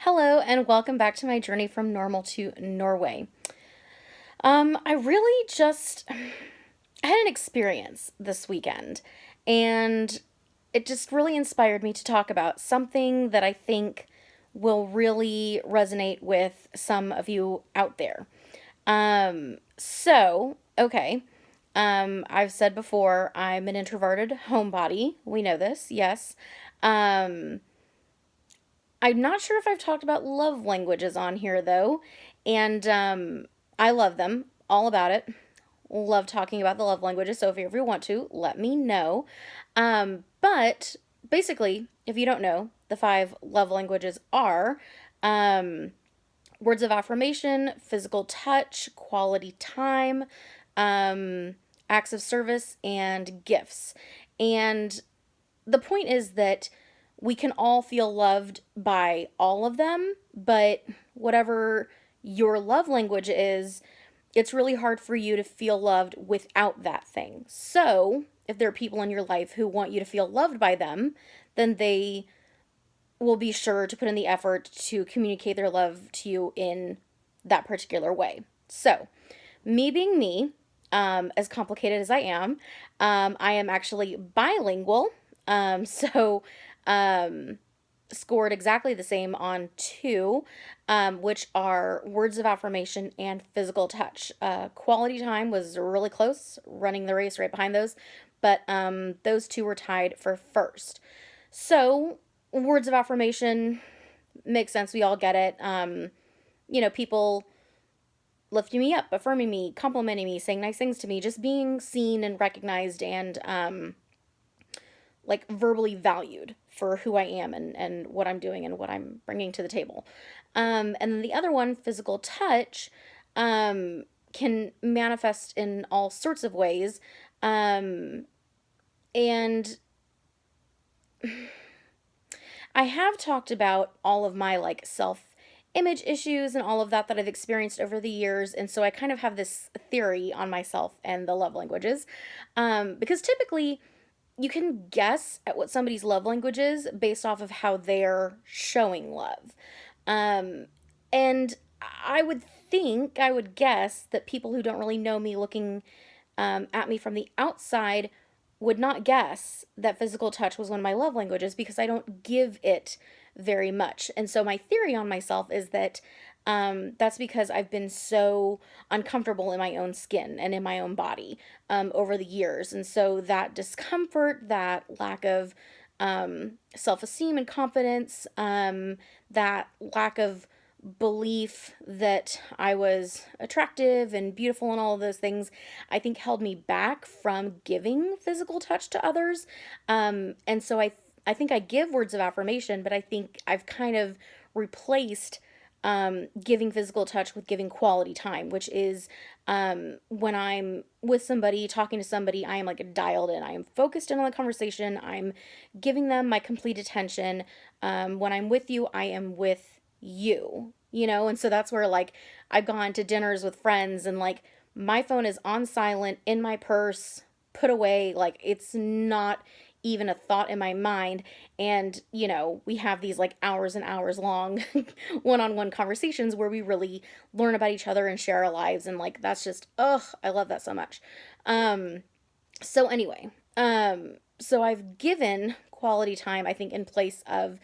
Hello, and welcome back to my journey from normal to Norway. I really just I had an experience this weekend, and it just really inspired me to talk about something that I think will really resonate with some of you out there. Okay. I've said before, I'm an introverted homebody. We know this, yes. Um, I'm not sure if I've talked about love languages on here though, and I love them, all about it. Love talking about the love languages, so if you ever want to, let me know. But basically, if you don't know, the five love languages are um, words of affirmation, physical touch, quality time, um, acts of service, and gifts. And the point is that we can all feel loved by all of them, but whatever your love language is, it's really hard for you to feel loved without that thing. So, if there are people in your life who want you to feel loved by them, then they will be sure to put in the effort to communicate their love to you in that particular way. So, me being me, as complicated as I am actually bilingual. So, um, scored exactly the same on two, which are words of affirmation and physical touch. Quality time was really close, running the race right behind those, but those two were tied for first. So, words of affirmation makes sense. We all get it. People lifting me up, affirming me, complimenting me, saying nice things to me, just being seen and recognized and like verbally valued for who I am and what I'm doing and what I'm bringing to the table. And then the other one, physical touch, can manifest in all sorts of ways. Um, and I have talked about all of my like self image issues and all of that I've experienced over the years. And so I kind of have this theory on myself and the love languages. Because typically, you can guess at what somebody's love language is based off of how they're showing love. Um, and I would guess that people who don't really know me looking at me from the outside would not guess that physical touch was one of my love languages because I don't give it very much. And so my theory on myself is that that's because I've been so uncomfortable in my own skin and in my own body over the years. And so that discomfort, that lack of self esteem and confidence, that lack of belief that I was attractive and beautiful and all of those things, I think held me back from giving physical touch to others. And so I think I give words of affirmation, but I think I've kind of replaced giving physical touch with giving quality time, which is when I'm with somebody, talking to somebody, I am like dialed in. I am focused in on the conversation. I'm giving them my complete attention. When I'm with you, I am with you. And so that's where like I've gone to dinners with friends and like my phone is on silent in my purse, put away, like it's not even a thought in my mind. And, we have these like hours and hours long one on one conversations where we really learn about each other and share our lives. And like, that's just, ugh, I love that so much. Um, so, anyway, so I've given quality time, I think, in place of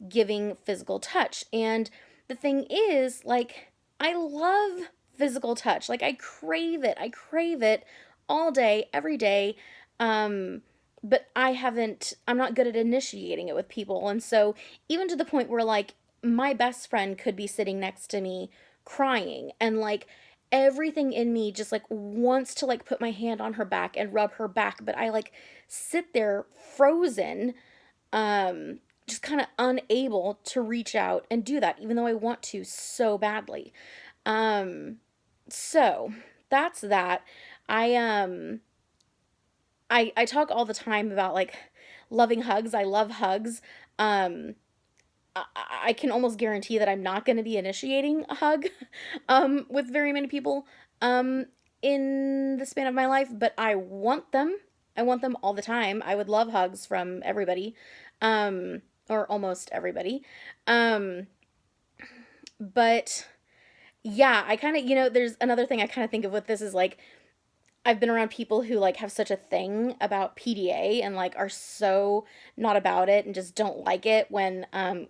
giving physical touch. And the thing is, like, I love physical touch. Like, I crave it. I crave it all day, every day. Um, but I'm not good at initiating it with people. And so, even to the point where, like, my best friend could be sitting next to me crying and, like, everything in me just like wants to like put my hand on her back and rub her back, but I like sit there frozen, just kind of unable to reach out and do that even though I want to so badly. um so that's that. I um i i talk all the time about like loving hugs. I love hugs. um I can almost guarantee that I'm not going to be initiating a hug with very many people um, in the span of my life, but I want them. I want them all the time. I would love hugs from everybody, or almost everybody. Um, But yeah, I kind of, there's another thing I kind of think of with this is like, I've been around people who like have such a thing about PDA and like are so not about it and just don't like it when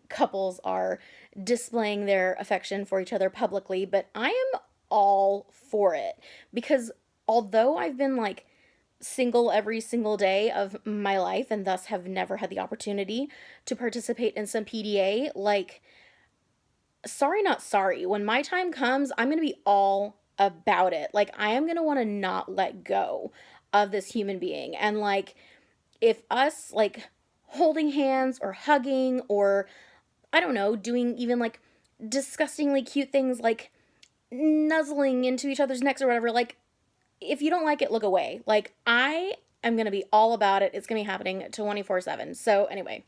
couples are displaying their affection for each other publicly. But I am all for it because although I've been like single every single day of my life and thus have never had the opportunity to participate in some PDA, like, sorry, not sorry. When my time comes, I'm going to be all about it. Like, I am going to want to not let go of this human being. And, like, if us, like, holding hands or hugging or, I don't know, doing even like disgustingly cute things like nuzzling into each other's necks or whatever, like, if you don't like it, look away. Like, I am going to be all about it. It's going to be happening 24/7. So, anyway,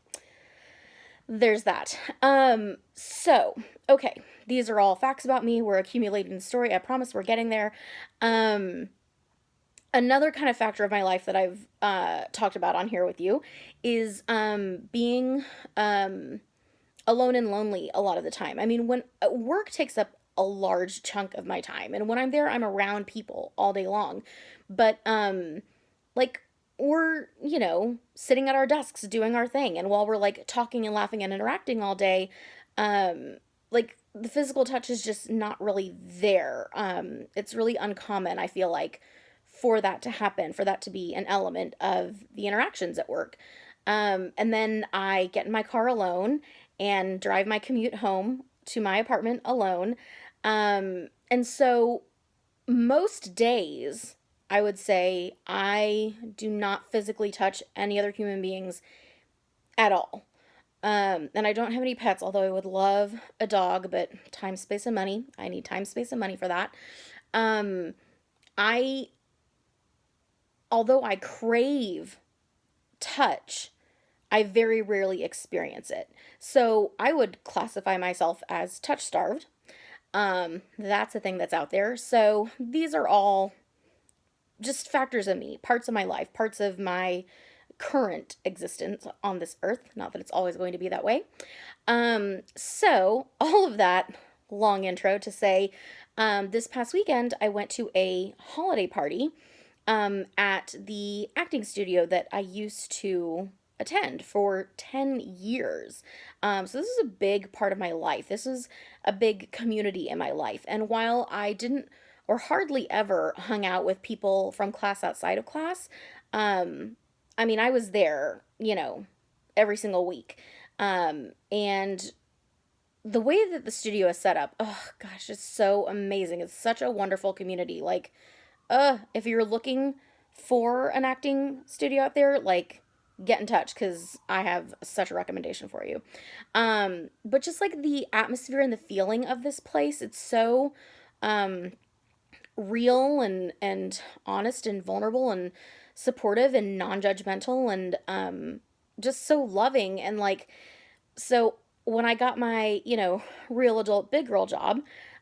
there's that. Okay, these are all facts about me. We're accumulating the story. I promise we're getting there. Um, Another kind of factor of my life that I've talked about on here with you is being alone and lonely a lot of the time. I mean, when work takes up a large chunk of my time, and when I'm there, I'm around people all day long. But like we're, sitting at our desks doing our thing, and while we're like talking and laughing and interacting all day, like the physical touch is just not really there. It's really uncommon, I feel like, for that to happen, for that to be an element of the interactions at work. And then I get in my car alone and drive my commute home to my apartment alone. And so most days, I would say I do not physically touch any other human beings at all. And I don't have any pets, although I would love a dog, but time, space, and money. I need time, space, and money for that. Um, I, although I crave touch, I very rarely experience it. So I would classify myself as touch starved. That's a thing that's out there. So these are all just factors of me, parts of my life, parts of my current existence on this earth. Not that it's always going to be that way. So all of that long intro to say, this past weekend I went to a holiday party at the acting studio that I used to attend for 10 years. So this is a big part of my life. This is a big community in my life. And while I didn't or hardly ever hung out with people from class outside of class, I mean, I was there, every single week. And the way that the studio is set up, oh gosh, it's so amazing. It's such a wonderful community. Like, if you're looking for an acting studio out there, like, get in touch because I have such a recommendation for you. But just like the atmosphere and the feeling of this place, it's so real and honest and vulnerable and supportive and non-judgmental and just so loving and like so when I got my, real adult big girl job,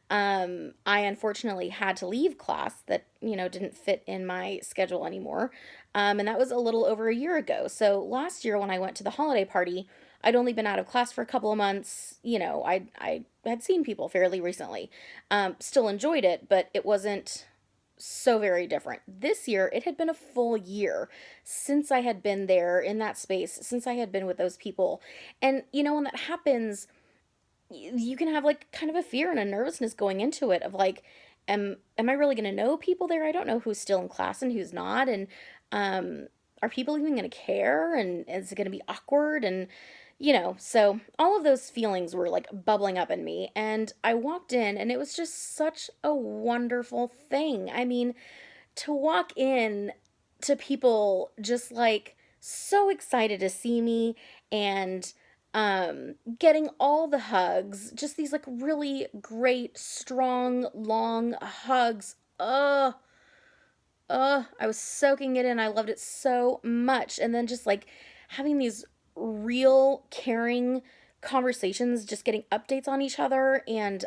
I unfortunately had to leave class that, didn't fit in my schedule anymore. And that was a little over a year ago. So last year when I went to the holiday party, I'd only been out of class for a couple of months. I had seen people fairly recently. Still enjoyed it, but it wasn't so very different. This year, it had been a full year since I had been there in that space, since I had been with those people. And, when that happens, you can have like kind of a fear and a nervousness going into it of like, am I really going to know people there? I don't know who's still in class and who's not. And are people even going to care? And is it going to be awkward? And, so all of those feelings were like bubbling up in me. And I walked in and it was just such a wonderful thing. I mean, to walk in to people just like so excited to see me and getting all the hugs, just these like really great, strong, long hugs. I was soaking it in. I loved it so much. And then just like having these real caring conversations, just getting updates on each other. And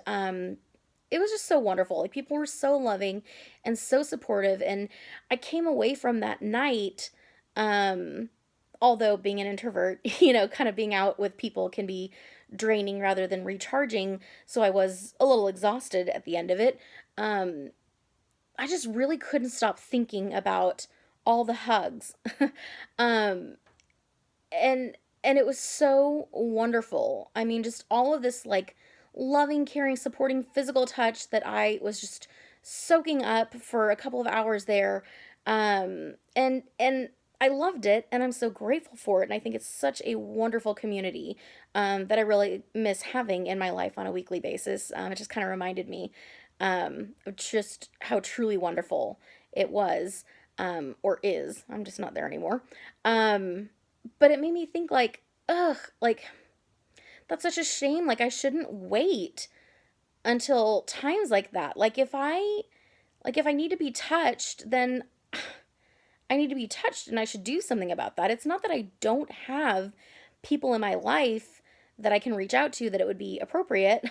it was just so wonderful. Like people were so loving and so supportive. And I came away from that night, although being an introvert, kind of being out with people can be draining rather than recharging. So I was a little exhausted at the end of it. Um, I just really couldn't stop thinking about all the hugs. um, and it was so wonderful. I mean, just all of this like loving, caring, supporting physical touch that I was just soaking up for a couple of hours there. And I loved it, and I'm so grateful for it. And I think it's such a wonderful community that I really miss having in my life on a weekly basis. It just kind of reminded me of just how truly wonderful it was, or is. I'm just not there anymore. Um, but it made me think like, ugh, like that's such a shame. Like I shouldn't wait until times like that. Like if I need to be touched, then I need to be touched and I should do something about that. It's not that I don't have people in my life that I can reach out to that it would be appropriate.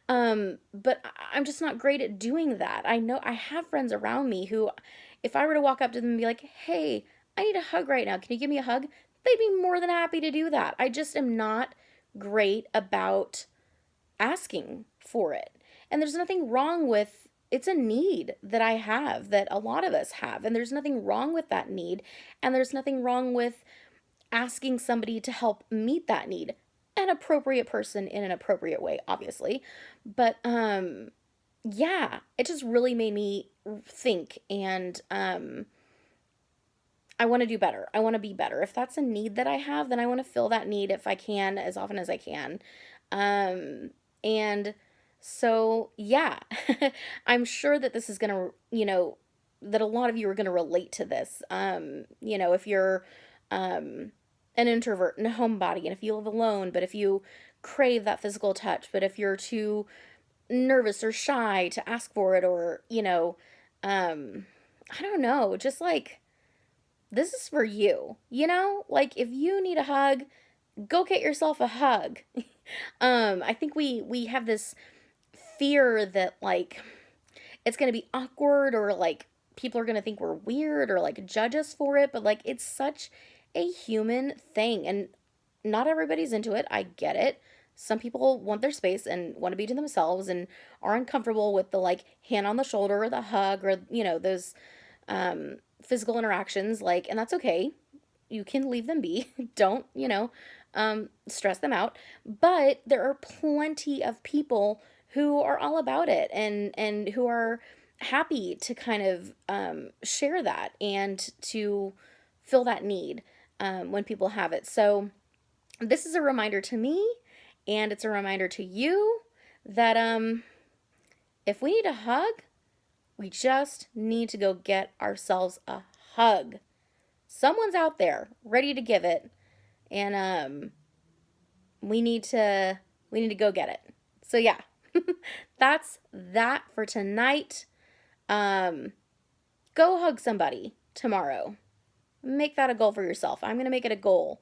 But I'm just not great at doing that. I know I have friends around me who, if I were to walk up to them and be like, hey, I need a hug right now. Can you give me a hug? They'd be more than happy to do that. I just am not great about asking for it. And there's nothing wrong with it's a need that I have that a lot of us have, and there's nothing wrong with that need, and there's nothing wrong with asking somebody to help meet that need. An appropriate person in an appropriate way, obviously. But yeah, it just really made me think, and I want to do better. I want to be better. If that's a need that I have, then I want to fill that need if I can as often as I can. And so, yeah, I'm sure that this is going to, that a lot of you are going to relate to this. If you're an introvert and a homebody, and if you live alone, but if you crave that physical touch, but if you're too nervous or shy to ask for it, or, I don't know, just like, this is for you, Like, if you need a hug, go get yourself a hug. I think we have this fear that like it's going to be awkward, or like people are going to think we're weird or like judge us for it, but like it's such a human thing, and not everybody's into it. I get it. Some people want their space and want to be to themselves and are uncomfortable with the like hand on the shoulder or the hug, or those physical interactions, like, and that's okay. You can leave them be. Don't, stress them out. But there are plenty of people who are all about it, and who are happy to kind of share that and to fill that need when people have it. So this is a reminder to me, and it's a reminder to you that if we need a hug, we just need to go get ourselves a hug. Someone's out there ready to give it, and we need to go get it. So yeah, that's that for tonight. Um, Go hug somebody tomorrow. Make that a goal for yourself. I'm gonna make it a goal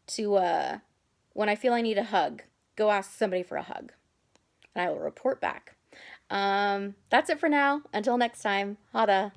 to when I feel I need a hug, go ask somebody for a hug, and I will report back. That's it for now. Until next time, Hada.